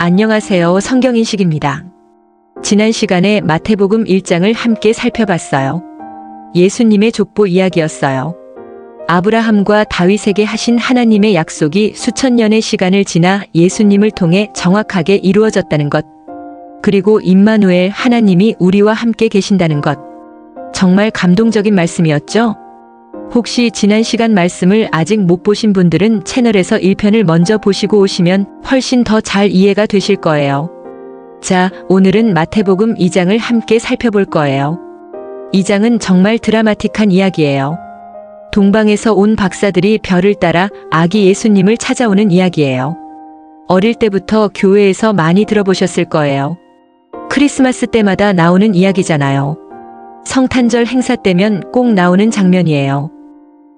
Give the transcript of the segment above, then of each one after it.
안녕하세요. 성경인식입니다. 지난 시간에 마태복음 1장을 함께 살펴봤어요. 예수님의 족보 이야기였어요. 아브라함과 다윗에게 하신 하나님의 약속이 수천 년의 시간을 지나 예수님을 통해 정확하게 이루어졌다는 것. 그리고 임마누엘 하나님이 우리와 함께 계신다는 것. 정말 감동적인 말씀이었죠? 혹시 지난 시간 말씀을 아직 못 보신 분들은 채널에서 1편을 먼저 보시고 오시면 훨씬 더 잘 이해가 되실 거예요. 자, 오늘은 마태복음 2장을 함께 살펴볼 거예요. 2장은 정말 드라마틱한 이야기예요. 동방에서 온 박사들이 별을 따라 아기 예수님을 찾아오는 이야기예요. 어릴 때부터 교회에서 많이 들어보셨을 거예요. 크리스마스 때마다 나오는 이야기잖아요. 성탄절 행사 때면 꼭 나오는 장면이에요.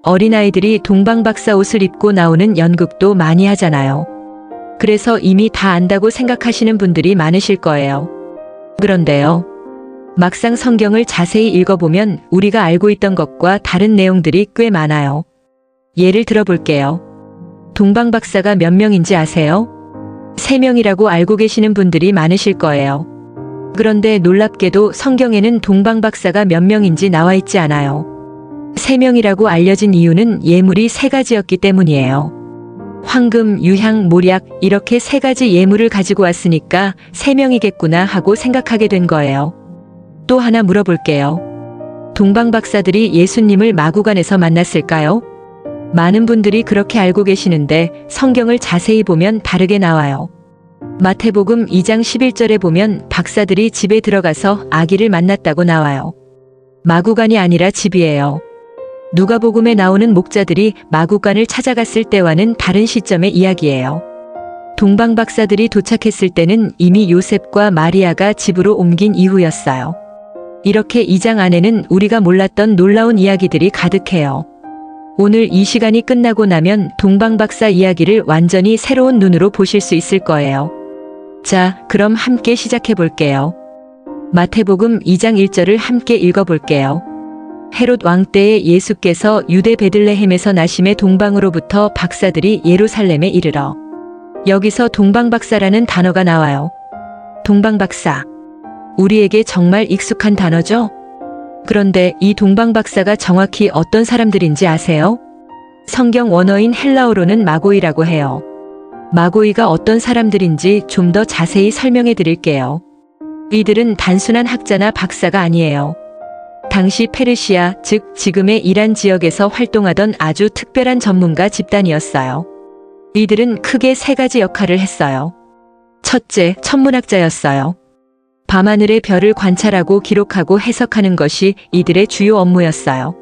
어린아이들이 동방박사 옷을 입고 나오는 연극도 많이 하잖아요. 그래서 이미 다 안다고 생각하시는 분들이 많으실 거예요. 그런데요. 막상 성경을 자세히 읽어보면 우리가 알고 있던 것과 다른 내용들이 꽤 많아요. 예를 들어볼게요. 동방박사가 몇 명인지 아세요? 3명이라고 알고 계시는 분들이 많으실 거예요. 그런데 놀랍게도 성경에는 동방박사가 몇 명인지 나와 있지 않아요. 3명이라고 알려진 이유는 예물이 3가지였기 때문이에요. 황금, 유향, 몰약 이렇게 3가지 예물을 가지고 왔으니까 3명이겠구나 하고 생각하게 된 거예요. 또 하나 물어볼게요. 동방박사들이 예수님을 마구간에서 만났을까요? 많은 분들이 그렇게 알고 계시는데 성경을 자세히 보면 다르게 나와요. 마태복음 2장 11절에 보면 박사들이 집에 들어가서 아기를 만났다고 나와요. 마구간이 아니라 집이에요. 누가복음에 나오는 목자들이 마구간을 찾아갔을 때와는 다른 시점의 이야기예요. 동방박사들이 도착했을 때는 이미 요셉과 마리아가 집으로 옮긴 이후였어요. 이렇게 2장 안에는 우리가 몰랐던 놀라운 이야기들이 가득해요. 오늘 이 시간이 끝나고 나면 동방박사 이야기를 완전히 새로운 눈으로 보실 수 있을 거예요. 자, 그럼 함께 시작해 볼게요. 마태복음 2장 1절을 함께 읽어볼게요. 헤롯 왕 때에 예수께서 유대 베들레헴에서 나심에 동방으로부터 박사들이 예루살렘에 이르러. 여기서 동방박사라는 단어가 나와요. 동방박사. 우리에게 정말 익숙한 단어죠? 그런데 이 동방박사가 정확히 어떤 사람들인지 아세요? 성경 원어인 헬라어로는 마고이라고 해요. 마고이가 어떤 사람들인지 좀 더 자세히 설명해 드릴게요. 이들은 단순한 학자나 박사가 아니에요. 당시 페르시아, 즉 지금의 이란 지역에서 활동하던 아주 특별한 전문가 집단이었어요. 이들은 크게 3가지 역할을 했어요. 첫째, 천문학자였어요. 밤하늘의 별을 관찰하고 기록하고 해석하는 것이 이들의 주요 업무였어요.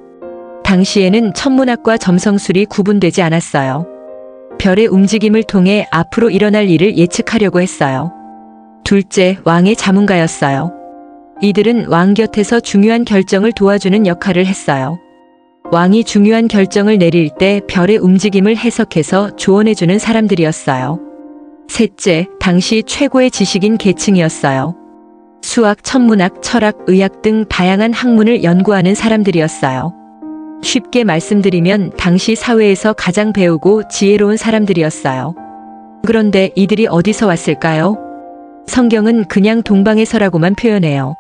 당시에는 천문학과 점성술이 구분되지 않았어요. 별의 움직임을 통해 앞으로 일어날 일을 예측하려고 했어요. 둘째, 왕의 자문가였어요. 이들은 왕 곁에서 중요한 결정을 도와주는 역할을 했어요. 왕이 중요한 결정을 내릴 때 별의 움직임을 해석해서 조언해주는 사람들이었어요. 셋째, 당시 최고의 지식인 계층이었어요. 수학, 천문학, 철학, 의학 등 다양한 학문을 연구하는 사람들이었어요. 쉽게 말씀드리면 당시 사회에서 가장 배우고 지혜로운 사람들이었어요. 그런데 이들이 어디서 왔을까요? 성경은 그냥 동방에서라고만 표현해요.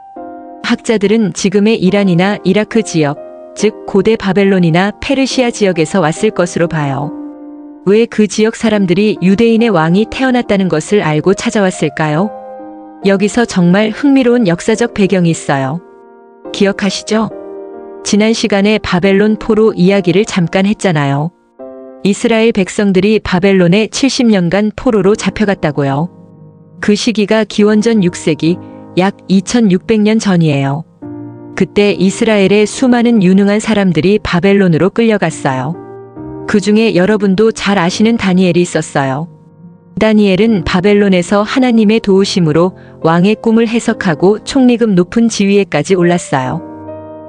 학자들은 지금의 이란이나 이라크 지역, 즉 고대 바벨론이나 페르시아 지역에서 왔을 것으로 봐요. 왜 그 지역 사람들이 유대인의 왕이 태어났다는 것을 알고 찾아왔을까요? 여기서 정말 흥미로운 역사적 배경이 있어요. 기억하시죠? 지난 시간에 바벨론 포로 이야기를 잠깐 했잖아요. 이스라엘 백성들이 바벨론에 70년간 포로로 잡혀갔다고요. 그 시기가 기원전 6세기, 약 2600년 전이에요. 그때 이스라엘의 수많은 유능한 사람들이 바벨론으로 끌려갔어요. 그 중에 여러분도 잘 아시는 다니엘이 있었어요. 다니엘은 바벨론에서 하나님의 도우심으로 왕의 꿈을 해석하고 총리급 높은 지위에까지 올랐어요.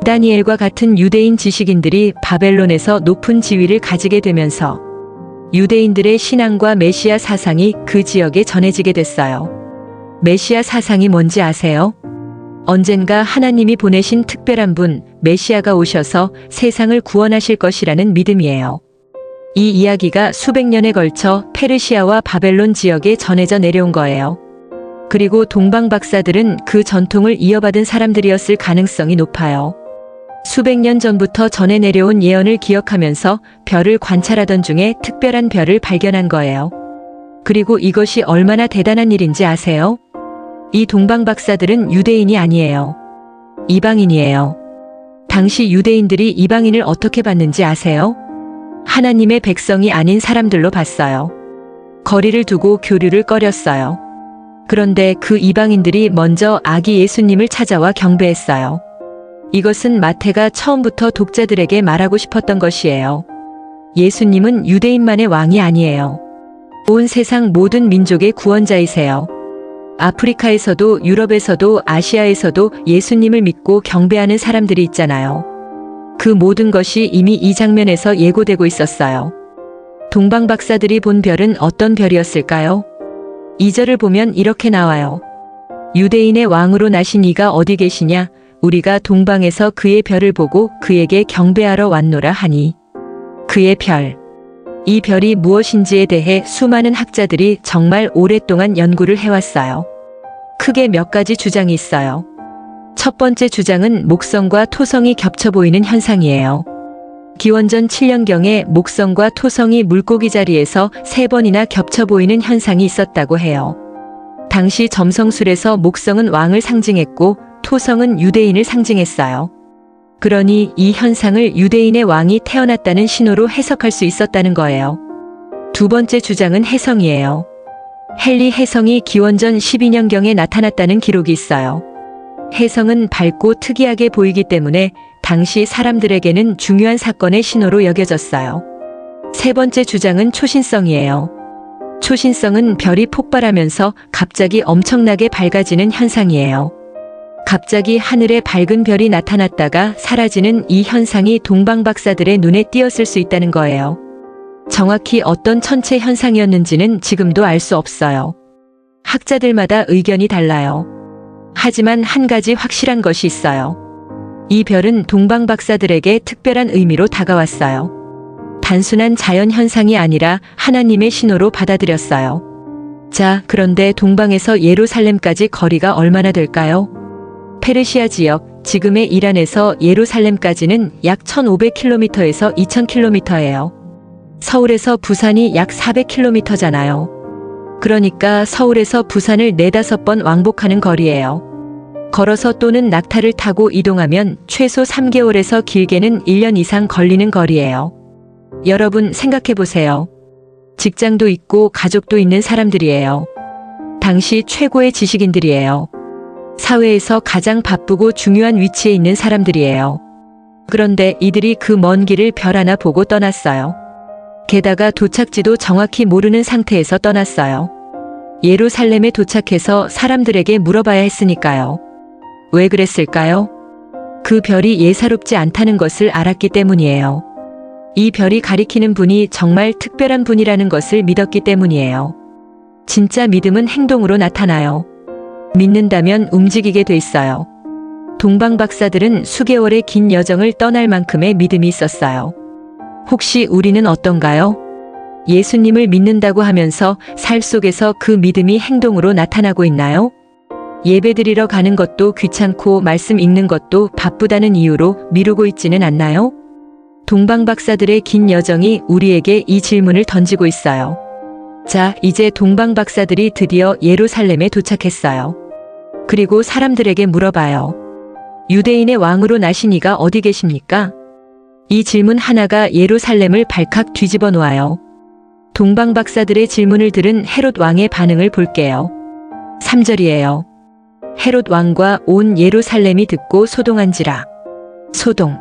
다니엘과 같은 유대인 지식인들이 바벨론에서 높은 지위를 가지게 되면서 유대인들의 신앙과 메시아 사상이 그 지역에 전해지게 됐어요. 메시아 사상이 뭔지 아세요? 언젠가 하나님이 보내신 특별한 분, 메시아가 오셔서 세상을 구원하실 것이라는 믿음이에요. 이 이야기가 수백 년에 걸쳐 페르시아와 바벨론 지역에 전해져 내려온 거예요. 그리고 동방 박사들은 그 전통을 이어받은 사람들이었을 가능성이 높아요. 수백 년 전부터 전해 내려온 예언을 기억하면서 별을 관찰하던 중에 특별한 별을 발견한 거예요. 그리고 이것이 얼마나 대단한 일인지 아세요? 이 동방 박사들은 유대인이 아니에요. 이방인이에요. 당시 유대인들이 이방인을 어떻게 봤는지 아세요? 하나님의 백성이 아닌 사람들로 봤어요. 거리를 두고 교류를 꺼렸어요. 그런데 그 이방인들이 먼저 아기 예수님을 찾아와 경배했어요. 이것은 마태가 처음부터 독자들에게 말하고 싶었던 것이에요. 예수님은 유대인만의 왕이 아니에요. 온 세상 모든 민족의 구원자이세요. 아프리카에서도 유럽에서도 아시아에서도 예수님을 믿고 경배하는 사람들이 있잖아요. 그 모든 것이 이미 이 장면에서 예고되고 있었어요. 동방 박사들이 본 별은 어떤 별이었을까요? 2절을 보면 이렇게 나와요. 유대인의 왕으로 나신 이가 어디 계시냐? 우리가 동방에서 그의 별을 보고 그에게 경배하러 왔노라 하니. 그의 별. 이 별이 무엇인지에 대해 수많은 학자들이 정말 오랫동안 연구를 해왔어요. 크게 몇 가지 주장이 있어요. 첫 번째 주장은 목성과 토성이 겹쳐 보이는 현상이에요. 기원전 7년경에 목성과 토성이 물고기 자리에서 3번이나 겹쳐 보이는 현상이 있었다고 해요. 당시 점성술에서 목성은 왕을 상징했고 토성은 유대인을 상징했어요. 그러니 이 현상을 유대인의 왕이 태어났다는 신호로 해석할 수 있었다는 거예요. 두 번째 주장은 해성이에요. 헨리 해성이 기원전 12년경에 나타났다는 기록이 있어요. 해성은 밝고 특이하게 보이기 때문에 당시 사람들에게는 중요한 사건의 신호로 여겨졌어요. 세 번째 주장은 초신성이에요. 초신성은 별이 폭발하면서 갑자기 엄청나게 밝아지는 현상이에요. 갑자기 하늘에 밝은 별이 나타났다가 사라지는 이 현상이 동방 박사들의 눈에 띄었을 수 있다는 거예요. 정확히 어떤 천체 현상이었는지는 지금도 알 수 없어요. 학자들마다 의견이 달라요. 하지만 한 가지 확실한 것이 있어요. 이 별은 동방 박사들에게 특별한 의미로 다가왔어요. 단순한 자연 현상이 아니라 하나님의 신호로 받아들였어요. 자, 그런데 동방에서 예루살렘까지 거리가 얼마나 될까요? 페르시아 지역, 지금의 이란에서 예루살렘까지는 약 1500km에서 2000km예요. 서울에서 부산이 약 400km잖아요. 그러니까 서울에서 부산을 4-5번 왕복하는 거리예요. 걸어서 또는 낙타를 타고 이동하면 최소 3개월에서 길게는 1년 이상 걸리는 거리예요. 여러분 생각해 보세요. 직장도 있고 가족도 있는 사람들이에요. 당시 최고의 지식인들이에요. 사회에서 가장 바쁘고 중요한 위치에 있는 사람들이에요. 그런데 이들이 그 먼 길을 별 하나 보고 떠났어요. 게다가 도착지도 정확히 모르는 상태에서 떠났어요. 예루살렘에 도착해서 사람들에게 물어봐야 했으니까요. 왜 그랬을까요? 그 별이 예사롭지 않다는 것을 알았기 때문이에요. 이 별이 가리키는 분이 정말 특별한 분이라는 것을 믿었기 때문이에요. 진짜 믿음은 행동으로 나타나요. 믿는다면 움직이게 돼 있어요. 동방 박사들은 수개월의 긴 여정을 떠날 만큼의 믿음이 있었어요. 혹시 우리는 어떤가요? 예수님을 믿는다고 하면서 삶 속에서 그 믿음이 행동으로 나타나고 있나요? 예배드리러 가는 것도 귀찮고 말씀 읽는 것도 바쁘다는 이유로 미루고 있지는 않나요? 동방 박사들의 긴 여정이 우리에게 이 질문을 던지고 있어요. 자, 이제 동방 박사들이 드디어 예루살렘에 도착했어요. 그리고 사람들에게 물어봐요. 유대인의 왕으로 나신 이가 어디 계십니까? 이 질문 하나가 예루살렘을 발칵 뒤집어 놓아요. 동방 박사들의 질문을 들은 헤롯 왕의 반응을 볼게요. 3절이에요. 헤롯 왕과 온 예루살렘이 듣고 소동한지라. 소동.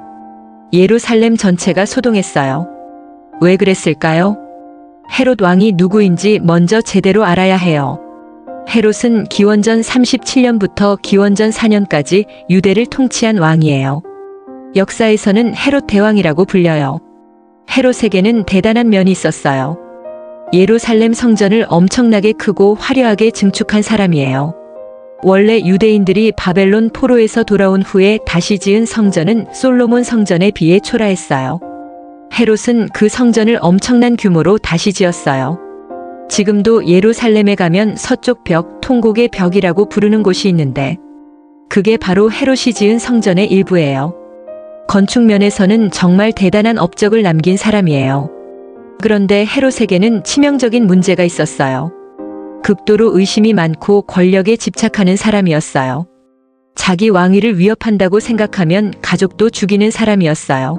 예루살렘 전체가 소동했어요. 왜 그랬을까요? 헤롯 왕이 누구인지 먼저 제대로 알아야 해요. 헤롯은 기원전 37년부터 기원전 4년까지 유대를 통치한 왕이에요. 역사에서는 헤롯 대왕이라고 불려요. 헤롯에게는 대단한 면이 있었어요. 예루살렘 성전을 엄청나게 크고 화려하게 증축한 사람이에요. 원래 유대인들이 바벨론 포로에서 돌아온 후에 다시 지은 성전은 솔로몬 성전에 비해 초라했어요. 헤롯은 그 성전을 엄청난 규모로 다시 지었어요. 지금도 예루살렘에 가면 서쪽 벽, 통곡의 벽이라고 부르는 곳이 있는데 그게 바로 헤롯이 지은 성전의 일부예요. 건축 면에서는 정말 대단한 업적을 남긴 사람이에요. 그런데 헤롯에게는 치명적인 문제가 있었어요. 극도로 의심이 많고 권력에 집착하는 사람이었어요. 자기 왕위를 위협한다고 생각하면 가족도 죽이는 사람이었어요.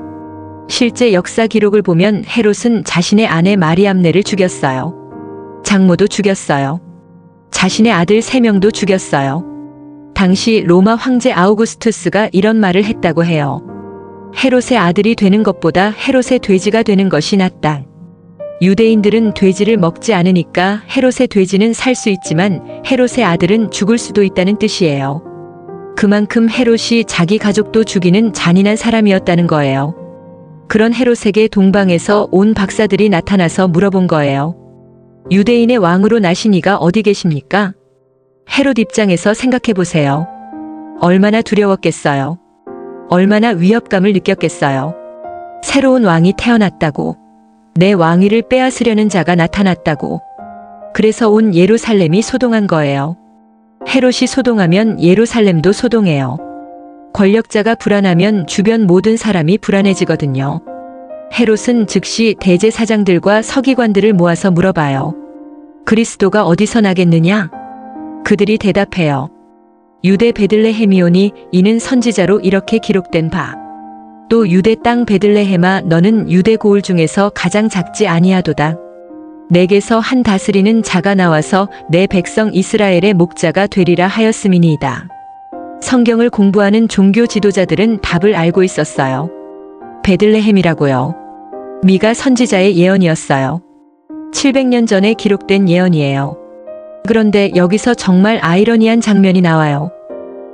실제 역사 기록을 보면 헤롯은 자신의 아내 마리암네를 죽였어요. 장모도 죽였어요. 자신의 아들 3명도 죽였어요. 당시 로마 황제 아우구스투스가 이런 말을 했다고 해요. 헤롯의 아들이 되는 것보다 헤롯의 돼지가 되는 것이 낫다. 유대인들은 돼지를 먹지 않으니까 헤롯의 돼지는 살 수 있지만 헤롯의 아들은 죽을 수도 있다는 뜻이에요. 그만큼 헤롯이 자기 가족도 죽이는 잔인한 사람이었다는 거예요. 그런 헤롯에게 동방에서 온 박사들이 나타나서 물어본 거예요. 유대인의 왕으로 나신 이가 어디 계십니까? 헤롯 입장에서 생각해 보세요. 얼마나 두려웠겠어요. 얼마나 위협감을 느꼈겠어요. 새로운 왕이 태어났다고. 내 왕위를 빼앗으려는 자가 나타났다고. 그래서 온 예루살렘이 소동한 거예요. 헤롯이 소동하면 예루살렘도 소동해요. 권력자가 불안하면 주변 모든 사람이 불안해지거든요. 헤롯은 즉시 대제사장들과 서기관들을 모아서 물어봐요. 그리스도가 어디서 나겠느냐? 그들이 대답해요. 유대 베들레헴이오니 이는 선지자로 이렇게 기록된 바. 또 유대 땅 베들레헴아 너는 유대 고을 중에서 가장 작지 아니하도다. 내게서 한 다스리는 자가 나와서 내 백성 이스라엘의 목자가 되리라 하였음이니이다. 성경을 공부하는 종교 지도자들은 답을 알고 있었어요. 베들레헴이라고요. 미가 선지자의 예언이었어요. 700년 전에 기록된 예언이에요. 그런데 여기서 정말 아이러니한 장면이 나와요.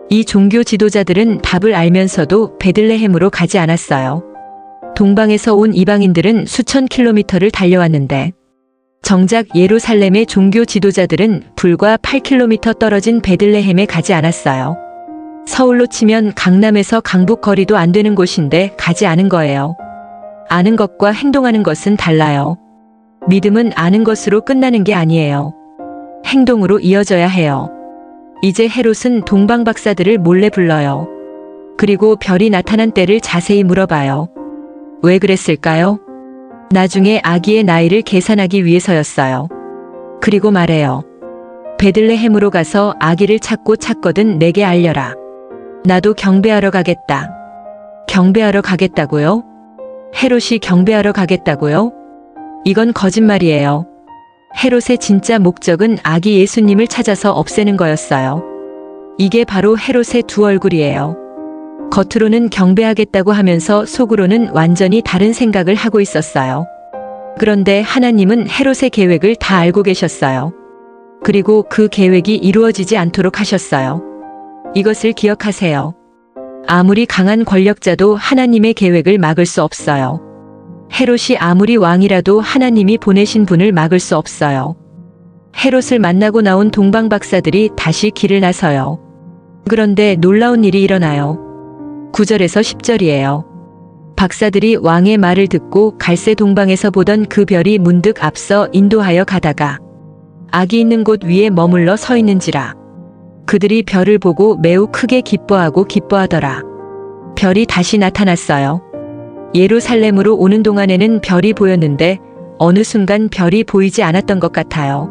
이 종교 지도자들은 답을 알면서도 베들레헴으로 가지 않았어요. 동방에서 온 이방인들은 수천 킬로미터를 달려왔는데 정작 예루살렘의 종교 지도자들은 불과 8km 떨어진 베들레헴에 가지 않았어요. 서울로 치면 강남에서 강북 거리도 안 되는 곳인데 가지 않은 거예요. 아는 것과 행동하는 것은 달라요. 믿음은 아는 것으로 끝나는 게 아니에요. 행동으로 이어져야 해요. 이제 헤롯은 동방 박사들을 몰래 불러요. 그리고 별이 나타난 때를 자세히 물어봐요. 왜 그랬을까요? 나중에 아기의 나이를 계산하기 위해서였어요. 그리고 말해요. 베들레헴으로 가서 아기를 찾거든 내게 알려라. 나도 경배하러 가겠다. 경배하러 가겠다고요? 헤롯이 경배하러 가겠다고요? 이건 거짓말이에요. 헤롯의 진짜 목적은 아기 예수님을 찾아서 없애는 거였어요. 이게 바로 헤롯의 두 얼굴이에요. 겉으로는 경배하겠다고 하면서 속으로는 완전히 다른 생각을 하고 있었어요. 그런데 하나님은 헤롯의 계획을 다 알고 계셨어요. 그리고 그 계획이 이루어지지 않도록 하셨어요. 이것을 기억하세요. 아무리 강한 권력자도 하나님의 계획을 막을 수 없어요. 헤롯이 아무리 왕이라도 하나님이 보내신 분을 막을 수 없어요. 헤롯을 만나고 나온 동방 박사들이 다시 길을 나서요. 그런데 놀라운 일이 일어나요. 9절에서 10절이에요. 박사들이 왕의 말을 듣고 갈새 동방에서 보던 그 별이 문득 앞서 인도하여 가다가 아기 있는 곳 위에 머물러 서 있는지라. 그들이 별을 보고 매우 크게 기뻐하더라. 별이 다시 나타났어요. 예루살렘으로 오는 동안에는 별이 보였는데 어느 순간 별이 보이지 않았던 것 같아요.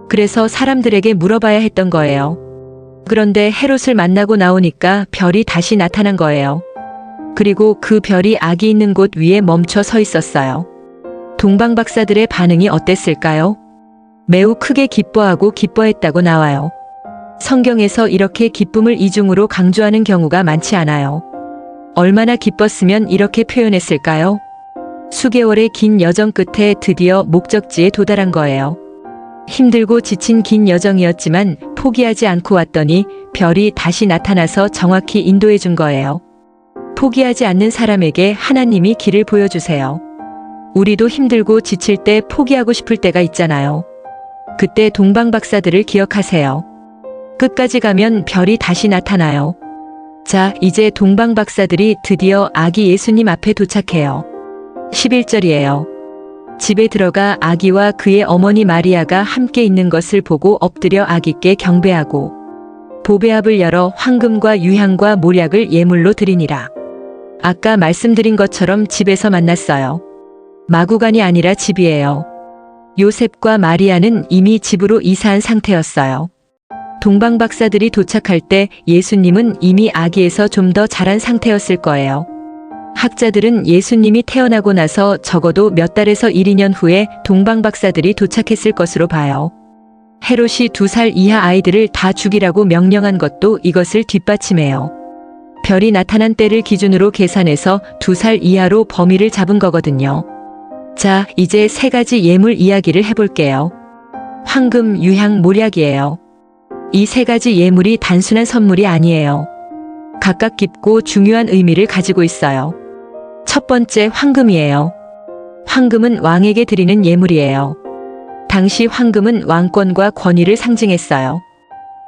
그래서 사람들에게 물어봐야 했던 거예요. 그런데 헤롯을 만나고 나오니까 별이 다시 나타난 거예요. 그리고 그 별이 아기 있는 곳 위에 멈춰 서 있었어요. 동방 박사들의 반응이 어땠을까요? 매우 크게 기뻐했다고 나와요. 성경에서 이렇게 기쁨을 이중으로 강조하는 경우가 많지 않아요. 얼마나 기뻤으면 이렇게 표현했을까요? 수개월의 긴 여정 끝에 드디어 목적지에 도달한 거예요. 힘들고 지친 긴 여정이었지만 포기하지 않고 왔더니 별이 다시 나타나서 정확히 인도해 준 거예요. 포기하지 않는 사람에게 하나님이 길을 보여주세요. 우리도 힘들고 지칠 때 포기하고 싶을 때가 있잖아요. 그때 동방 박사들을 기억하세요. 끝까지 가면 별이 다시 나타나요. 자, 이제 동방 박사들이 드디어 아기 예수님 앞에 도착해요. 11절이에요. 집에 들어가 아기와 그의 어머니 마리아가 함께 있는 것을 보고 엎드려 아기께 경배하고 보배압을 열어 황금과 유향과 몰약을 예물로 드리니라. 아까 말씀드린 것처럼 집에서 만났어요. 마구간이 아니라 집이에요. 요셉과 마리아는 이미 집으로 이사한 상태였어요. 동방박사들이 도착할 때 예수님은 이미 아기에서 좀 더 자란 상태였을 거예요. 학자들은 예수님이 태어나고 나서 적어도 몇 달에서 1, 2년 후에 동방박사들이 도착했을 것으로 봐요. 헤롯이 2살 이하 아이들을 다 죽이라고 명령한 것도 이것을 뒷받침해요. 별이 나타난 때를 기준으로 계산해서 2살 이하로 범위를 잡은 거거든요. 자, 이제 3가지 예물 이야기를 해볼게요. 황금, 유향, 몰약이에요. 이 3가지 예물이 단순한 선물이 아니에요. 각각 깊고 중요한 의미를 가지고 있어요. 첫 번째, 황금이에요. 황금은 왕에게 드리는 예물이에요. 당시 황금은 왕권과 권위를 상징했어요.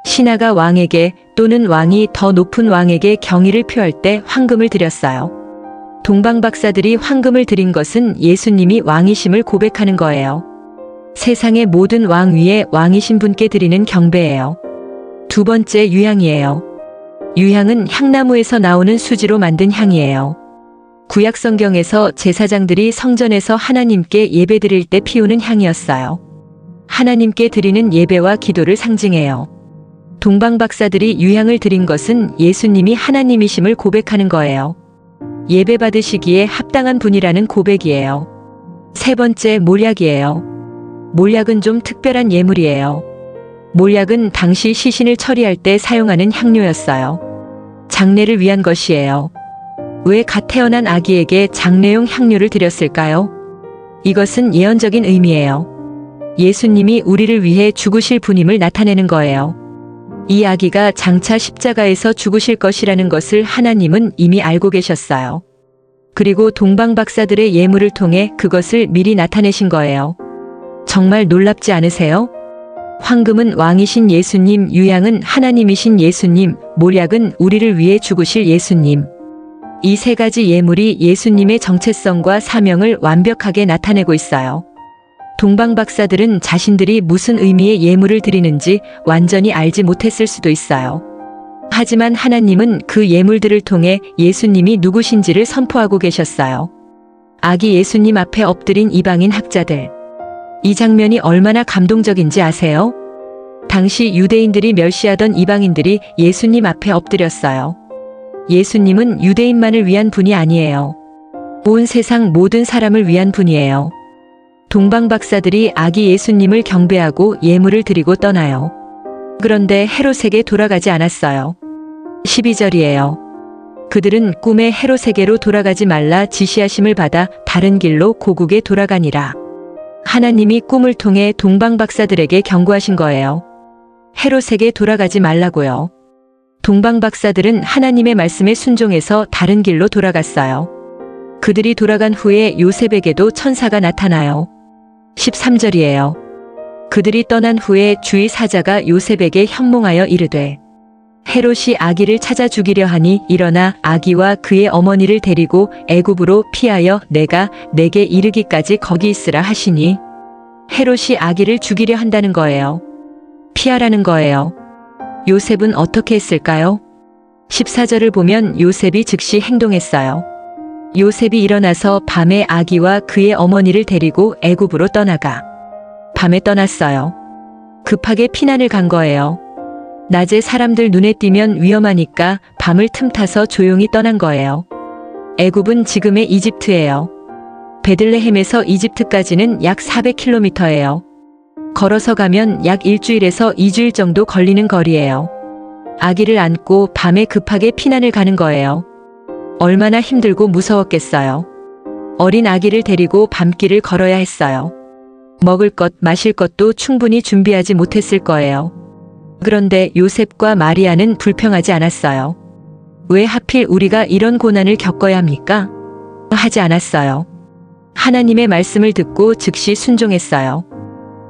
신하가 왕에게 또는 왕이 더 높은 왕에게 경의를 표할 때 황금을 드렸어요. 동방박사들이 황금을 드린 것은 예수님이 왕이심을 고백하는 거예요. 세상의 모든 왕 위에 왕이신 분께 드리는 경배예요. 두 번째, 유향이에요. 유향은 향나무에서 나오는 수지로 만든 향이에요. 구약 성경에서 제사장들이 성전에서 하나님께 예배드릴 때 피우는 향이었어요. 하나님께 드리는 예배와 기도를 상징해요. 동방박사들이 유향을 드린 것은 예수님이 하나님이심을 고백하는 거예요. 예배 받으시기에 합당한 분이라는 고백이에요. 세 번째, 몰약이에요. 몰약은 좀 특별한 예물이에요. 몰약은 당시 시신을 처리할 때 사용하는 향료였어요. 장례를 위한 것이에요. 왜 갓 태어난 아기에게 장례용 향료를 드렸을까요? 이것은 예언적인 의미예요. 예수님이 우리를 위해 죽으실 분임을 나타내는 거예요. 이 아기가 장차 십자가에서 죽으실 것이라는 것을 하나님은 이미 알고 계셨어요. 그리고 동방박사들의 예물을 통해 그것을 미리 나타내신 거예요. 정말 놀랍지 않으세요? 황금은 왕이신 예수님, 유향은 하나님이신 예수님, 몰약은 우리를 위해 죽으실 예수님. 이 3가지 예물이 예수님의 정체성과 사명을 완벽하게 나타내고 있어요. 동방박사들은 자신들이 무슨 의미의 예물을 드리는지 완전히 알지 못했을 수도 있어요. 하지만 하나님은 그 예물들을 통해 예수님이 누구신지를 선포하고 계셨어요. 아기 예수님 앞에 엎드린 이방인 학자들. 이 장면이 얼마나 감동적인지 아세요? 당시 유대인들이 멸시하던 이방인들이 예수님 앞에 엎드렸어요. 예수님은 유대인만을 위한 분이 아니에요. 온 세상 모든 사람을 위한 분이에요. 동방박사들이 아기 예수님을 경배하고 예물을 드리고 떠나요. 그런데 헤롯에게 돌아가지 않았어요. 12절이에요. 그들은 꿈에 헤롯에게로 돌아가지 말라 지시하심을 받아 다른 길로 고국에 돌아가니라. 하나님이 꿈을 통해 동방박사들에게 경고하신 거예요. 헤롯에게 돌아가지 말라고요. 동방박사들은 하나님의 말씀에 순종해서 다른 길로 돌아갔어요. 그들이 돌아간 후에 요셉에게도 천사가 나타나요. 13절이에요. 그들이 떠난 후에 주의 사자가 요셉에게 현몽하여 이르되 헤롯이 아기를 찾아 죽이려 하니 일어나 아기와 그의 어머니를 데리고 애굽으로 피하여 내가 내게 이르기까지 거기 있으라 하시니 헤롯이 아기를 죽이려 한다는 거예요. 피하라는 거예요. 요셉은 어떻게 했을까요? 14절을 보면 요셉이 즉시 행동했어요. 요셉이 일어나서 밤에 아기와 그의 어머니를 데리고 애굽으로 떠나가 밤에 떠났어요. 급하게 피난을 간 거예요. 낮에 사람들 눈에 띄면 위험하니까 밤을 틈타서 조용히 떠난 거예요. 애굽은 지금의 이집트예요. 베들레헴에서 이집트까지는 약 400km예요. 걸어서 가면 약 일주일에서 2주일 정도 걸리는 거리예요. 아기를 안고 밤에 급하게 피난을 가는 거예요. 얼마나 힘들고 무서웠겠어요. 어린 아기를 데리고 밤길을 걸어야 했어요. 먹을 것, 마실 것도 충분히 준비하지 못했을 거예요. 그런데 요셉과 마리아는 불평하지 않았어요. 왜 하필 우리가 이런 고난을 겪어야 합니까? 하지 않았어요. 하나님의 말씀을 듣고 즉시 순종했어요.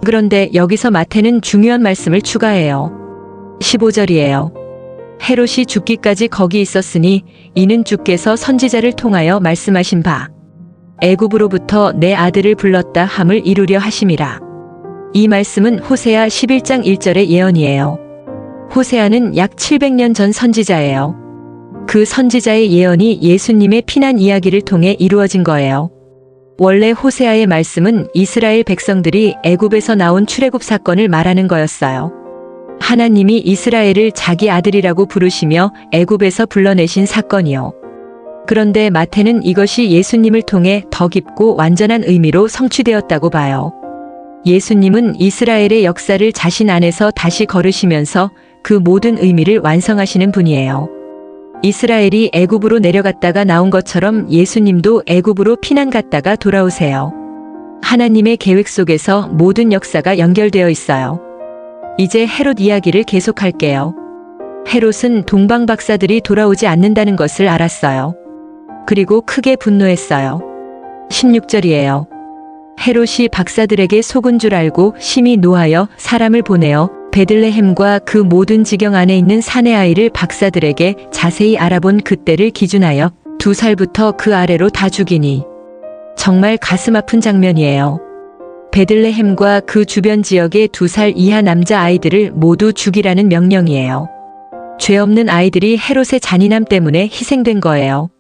그런데 여기서 마태는 중요한 말씀을 추가해요. 15절이에요. 헤롯이 죽기까지 거기 있었으니 이는 주께서 선지자를 통하여 말씀하신 바 애굽으로부터 내 아들을 불렀다 함을 이루려 하심이라. 이 말씀은 호세아 11장 1절의 예언이에요. 호세아는 약 700년 전 선지자예요. 그 선지자의 예언이 예수님의 피난 이야기를 통해 이루어진 거예요. 원래 호세아의 말씀은 이스라엘 백성들이 애굽에서 나온 출애굽 사건을 말하는 거였어요. 하나님이 이스라엘을 자기 아들이라고 부르시며 애굽에서 불러내신 사건이요. 그런데 마태는 이것이 예수님을 통해 더 깊고 완전한 의미로 성취되었다고 봐요. 예수님은 이스라엘의 역사를 자신 안에서 다시 걸으시면서 그 모든 의미를 완성하시는 분이에요. 이스라엘이 애굽으로 내려갔다가 나온 것처럼 예수님도 애굽으로 피난 갔다가 돌아오세요. 하나님의 계획 속에서 모든 역사가 연결되어 있어요. 이제 헤롯 이야기를 계속할게요. 헤롯은 동방 박사들이 돌아오지 않는다는 것을 알았어요. 그리고 크게 분노했어요. 16절이에요. 헤롯이 박사들에게 속은 줄 알고 심히 노하여 사람을 보내어 베들레헴과 그 모든 지경 안에 있는 사내 아이를 박사들에게 자세히 알아본 그때를 기준하여 2살부터 그 아래로 다 죽이니. 정말 가슴 아픈 장면이에요. 베들레헴과 그 주변 지역의 2살 이하 남자 아이들을 모두 죽이라는 명령이에요. 죄 없는 아이들이 헤롯의 잔인함 때문에 희생된 거예요.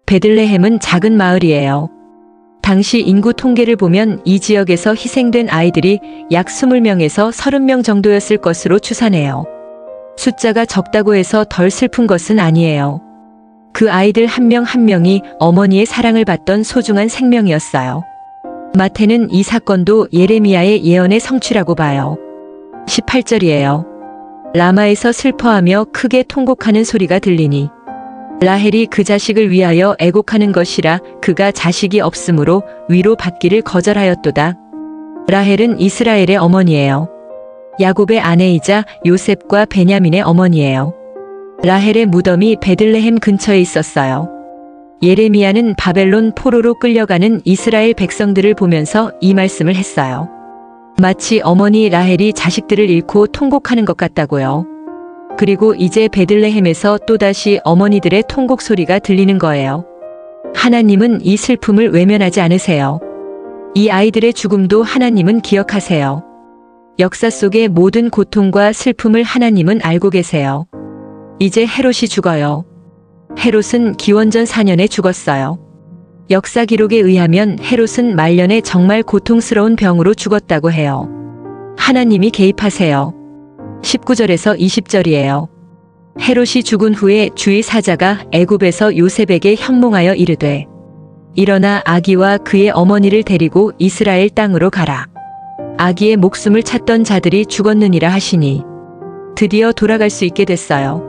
베들레헴은 작은 마을이에요. 당시 인구 통계를 보면 이 지역에서 희생된 아이들이 약 20명에서 30명 정도였을 것으로 추산해요. 숫자가 적다고 해서 덜 슬픈 것은 아니에요. 그 아이들 한 명 한 명이 어머니의 사랑을 받던 소중한 생명이었어요. 마태는 이 사건도 예레미야의 예언의 성취라고 봐요. 18절이에요. 라마에서 슬퍼하며 크게 통곡하는 소리가 들리니. 라헬이 그 자식을 위하여 애곡하는 것이라 그가 자식이 없으므로 위로 받기를 거절하였도다. 라헬은 이스라엘의 어머니예요. 야곱의 아내이자 요셉과 베냐민의 어머니예요. 라헬의 무덤이 베들레헴 근처에 있었어요. 예레미야는 바벨론 포로로 끌려가는 이스라엘 백성들을 보면서 이 말씀을 했어요. 마치 어머니 라헬이 자식들을 잃고 통곡하는 것 같다고요. 그리고 이제 베들레헴에서 또다시 어머니들의 통곡 소리가 들리는 거예요. 하나님은 이 슬픔을 외면하지 않으세요. 이 아이들의 죽음도 하나님은 기억하세요. 역사 속의 모든 고통과 슬픔을 하나님은 알고 계세요. 이제 헤롯이 죽어요. 헤롯은 기원전 4년에 죽었어요. 역사 기록에 의하면 헤롯은 말년에 정말 고통스러운 병으로 죽었다고 해요. 하나님이 개입하세요. 19절에서 20절이에요. 헤롯이 죽은 후에 주의 사자가 애굽에서 요셉에게 현몽하여 이르되 일어나 아기와 그의 어머니를 데리고 이스라엘 땅으로 가라. 아기의 목숨을 찾던 자들이 죽었느니라 하시니 드디어 돌아갈 수 있게 됐어요.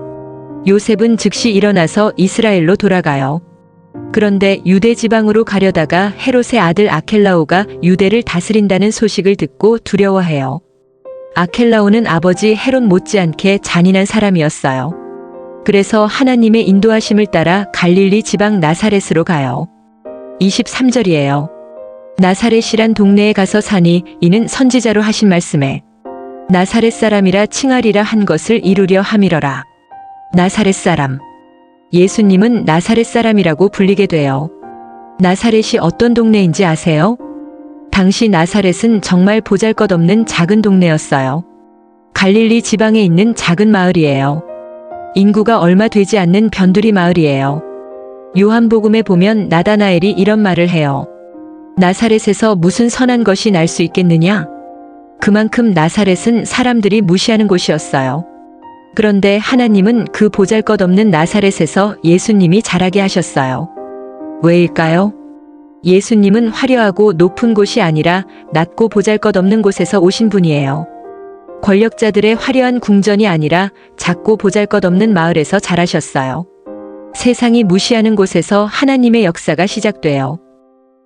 요셉은 즉시 일어나서 이스라엘로 돌아가요. 그런데 유대 지방으로 가려다가 헤롯의 아들 아켈라오가 유대를 다스린다는 소식을 듣고 두려워해요. 아켈라오는 아버지 헤롯 못지않게 잔인한 사람이었어요. 그래서 하나님의 인도하심을 따라 갈릴리 지방 나사렛으로 가요. 23절이에요. 나사렛이란 동네에 가서 사니 이는 선지자로 하신 말씀에 나사렛 사람이라 칭하리라 한 것을 이루려 함이러라. 나사렛 사람. 예수님은 나사렛 사람이라고 불리게 돼요. 나사렛이 어떤 동네인지 아세요? 당시 나사렛은 정말 보잘것없는 작은 동네였어요. 갈릴리 지방에 있는 작은 마을이에요. 인구가 얼마 되지 않는 변두리 마을이에요. 요한복음에 보면 나다나엘이 이런 말을 해요. 나사렛에서 무슨 선한 것이 날 수 있겠느냐? 그만큼 나사렛은 사람들이 무시하는 곳이었어요. 그런데 하나님은 그 보잘것없는 나사렛에서 예수님이 자라게 하셨어요. 왜일까요? 예수님은 화려하고 높은 곳이 아니라 낮고 보잘것없는 곳에서 오신 분이에요. 권력자들의 화려한 궁전이 아니라 작고 보잘것없는 마을에서 자라셨어요. 세상이 무시하는 곳에서 하나님의 역사가 시작돼요.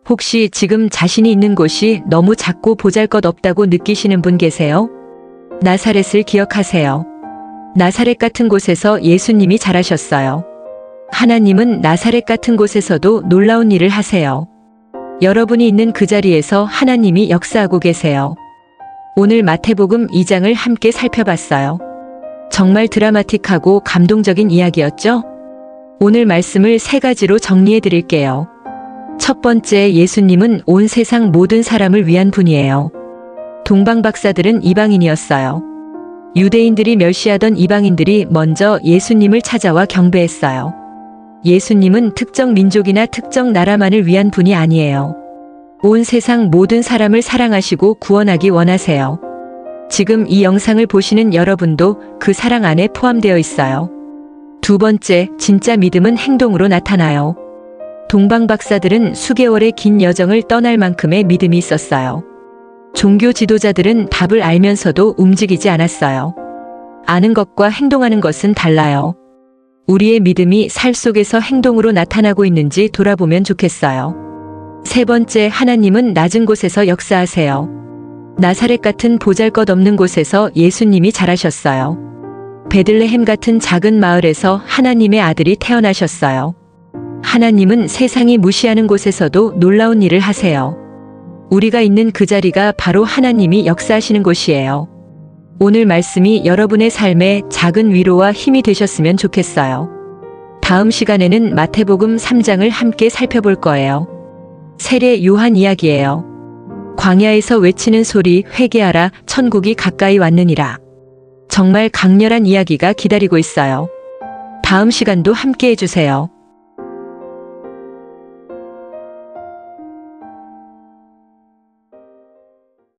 혹시 지금 자신이 있는 곳이 너무 작고 보잘것없다고 느끼시는 분 계세요? 나사렛을 기억하세요. 나사렛 같은 곳에서 예수님이 자라셨어요. 하나님은 나사렛 같은 곳에서도 놀라운 일을 하세요. 여러분이 있는 그 자리에서 하나님이 역사하고 계세요. 오늘 마태복음 2장을 함께 살펴봤어요. 정말 드라마틱하고 감동적인 이야기였죠? 오늘 말씀을 3가지로 정리해 드릴게요. 첫 번째, 예수님은 온 세상 모든 사람을 위한 분이에요. 동방 박사들은 이방인이었어요. 유대인들이 멸시하던 이방인들이 먼저 예수님을 찾아와 경배했어요. 예수님은 특정 민족이나 특정 나라만을 위한 분이 아니에요. 온 세상 모든 사람을 사랑하시고 구원하기 원하세요. 지금 이 영상을 보시는 여러분도 그 사랑 안에 포함되어 있어요. 두 번째, 진짜 믿음은 행동으로 나타나요. 동방 박사들은 수개월의 긴 여정을 떠날 만큼의 믿음이 있었어요. 종교 지도자들은 답을 알면서도 움직이지 않았어요. 아는 것과 행동하는 것은 달라요. 우리의 믿음이 살 속에서 행동으로 나타나고 있는지 돌아보면 좋겠어요. 세 번째, 하나님은 낮은 곳에서 역사하세요. 나사렛 같은 보잘것없는 곳에서 예수님이 자라셨어요. 베들레헴 같은 작은 마을에서 하나님의 아들이 태어나셨어요. 하나님은 세상이 무시하는 곳에서도 놀라운 일을 하세요. 우리가 있는 그 자리가 바로 하나님이 역사하시는 곳이에요. 오늘 말씀이 여러분의 삶에 작은 위로와 힘이 되셨으면 좋겠어요. 다음 시간에는 마태복음 3장을 함께 살펴볼 거예요. 세례 요한 이야기예요. 광야에서 외치는 소리, 회개하라, 천국이 가까이 왔느니라. 정말 강렬한 이야기가 기다리고 있어요. 다음 시간도 함께 해주세요.